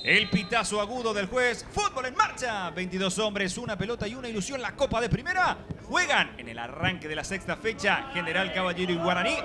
El pitazo agudo del juez. Fútbol en marcha. 22 hombres, una pelota y una ilusión. La Copa de Primera. Juegan en el arranque de la sexta fecha. General Caballero y Guaraní.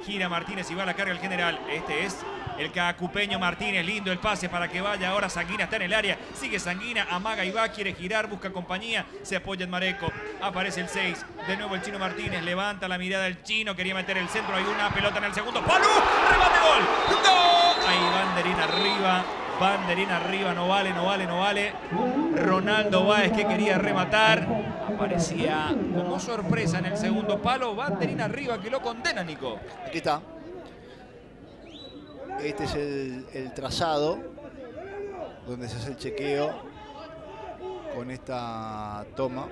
Gira Martínez y va a la carga el general. Este es el cacupeño Martínez. Lindo el pase para que vaya. Ahora Sanguina está en el área. Sigue Sanguina. Amaga y va. Quiere girar. Busca compañía. Se apoya en Mareco. Aparece el 6. De nuevo el chino Martínez. Levanta la mirada el chino. Quería meter el centro. Hay una pelota en el segundo palo. Remate, gol. ¡Gol! Ahí banderín arriba. Banderín arriba, no vale, no vale, no vale. Ronaldo Báez que quería rematar. Aparecía como sorpresa en el segundo palo. Banderín arriba que lo condena, Nico. Aquí está. Este es el trazado donde se hace el chequeo con esta toma.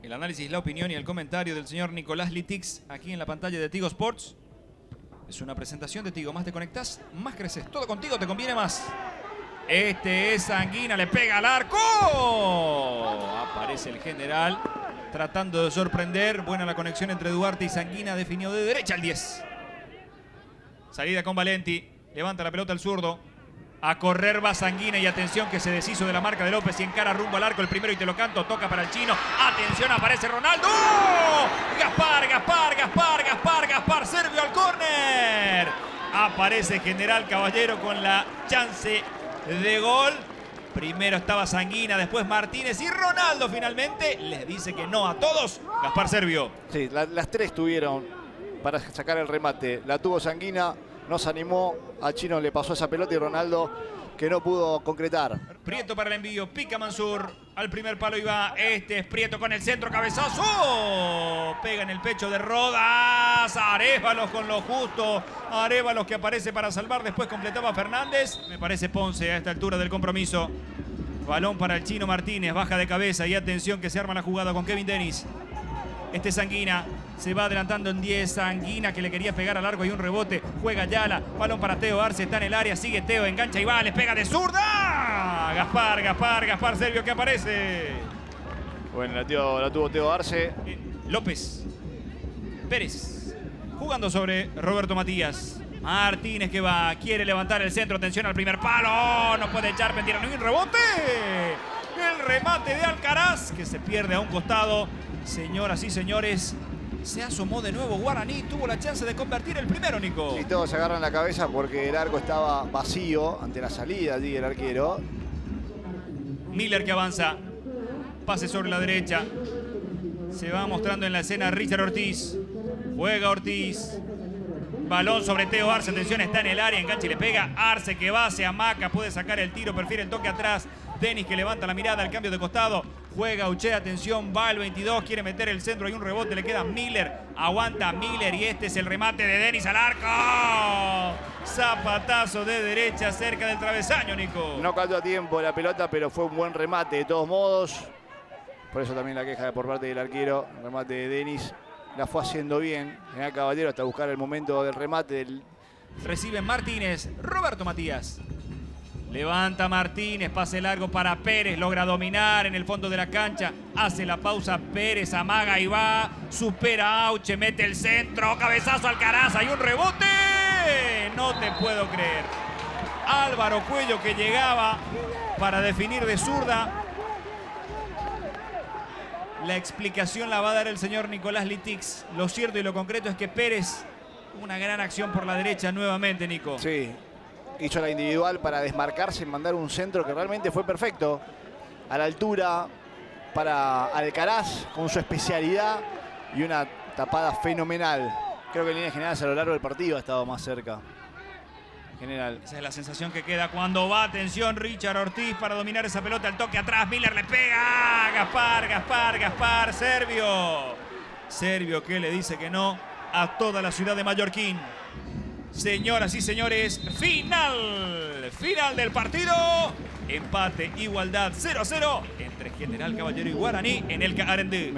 El análisis, la opinión y el comentario del señor Nicolás Litix aquí en la pantalla de Tigo Sports. Es una presentación de Tigo. Más te conectás, más creces. Todo contigo te conviene más. Este es Sanguina. Le pega al arco. Aparece el general tratando de sorprender. Buena la conexión entre Duarte y Sanguina. Definió de derecha al 10. Salida con Valenti. Levanta la pelota al zurdo. A correr va Sanguina y atención que se deshizo de la marca de López y encara rumbo al arco. El primero y te lo canto. Toca para el chino. Atención, aparece Ronaldo. Gaspar, Gaspar, Gaspar, Gaspar, Gaspar. Servio al córner. Aparece General Caballero con la chance de gol. Primero estaba Sanguina, después Martínez y Ronaldo finalmente les dice que no a todos. Gaspar Servio. Sí, las tres tuvieron para sacar el remate. La tuvo Sanguina. No se animó, a Chino le pasó esa pelota y Ronaldo que no pudo concretar. Prieto para el envío, pica Mansur, al primer palo iba, este es Prieto con el centro, cabezazo, pega en el pecho de Rodas, Arévalos con lo justo, Arévalos que aparece para salvar, después completaba Fernández, me parece Ponce a esta altura del compromiso. Balón para el chino Martínez, baja de cabeza y atención que se arma la jugada con Kevin Dennis. Este es Sanguina, se va adelantando en 10, Sanguina que le quería pegar a largo y un rebote, juega Yala, balón para Teo Arce, está en el área, sigue Teo, engancha y va, le pega de zurda, Gaspar, Gaspar, Gaspar Servio que aparece. Bueno, la tuvo Teo Arce. López, Pérez, jugando sobre Roberto Matías. Martínez que va, quiere levantar el centro, atención al primer palo, no puede echar, mentira, no hay un rebote. El remate de Alcaraz que se pierde a un costado. Señoras y señores, se asomó de nuevo Guaraní, tuvo la chance de convertir el primero, Nico. Y todos se agarran la cabeza porque el arco estaba vacío ante la salida allí del arquero. Miller que avanza, pase sobre la derecha. Se va mostrando en la escena Richard Ortiz. Juega Ortiz. Balón sobre Teo Arce, atención, está en el área, engancha y le pega. Arce que va, se amaca, puede sacar el tiro, prefiere el toque atrás. Denis que levanta la mirada, el cambio de costado. Juega Uche, atención, va el 22, quiere meter el centro, hay un rebote, le queda Miller. Aguanta Miller y este es el remate de Denis al arco. Zapatazo de derecha cerca del travesaño, Nico. No cayó a tiempo la pelota, pero fue un buen remate de todos modos. Por eso también la queja por parte del arquero. El remate de Denis la fue haciendo bien. General Caballero hasta buscar el momento del remate. Recibe Martínez, Roberto Matías. Levanta Martínez, pase largo para Pérez, logra dominar en el fondo de la cancha, hace la pausa Pérez, amaga y va, supera a Auche, mete el centro, cabezazo Alcaraz, hay un rebote, no te puedo creer. Álvaro Cuello que llegaba para definir de zurda. La explicación la va a dar el señor Nicolás Litix. Lo cierto y lo concreto es que Pérez, una gran acción por la derecha nuevamente, Nico. Sí. Hizo la individual para desmarcarse y mandar un centro que realmente fue perfecto. A la altura para Alcaraz con su especialidad y una tapada fenomenal. Creo que en líneas generales a lo largo del partido ha estado más cerca. General. Esa es la sensación que queda cuando va. Atención, Richard Ortiz para dominar esa pelota. El toque atrás, Miller le pega. Gaspar, Gaspar, Gaspar, Servio. Servio que le dice que no a toda la ciudad de Mallorquín. Señoras y señores, final del partido. Empate, igualdad 0-0 entre General Caballero y Guaraní en el Arendí.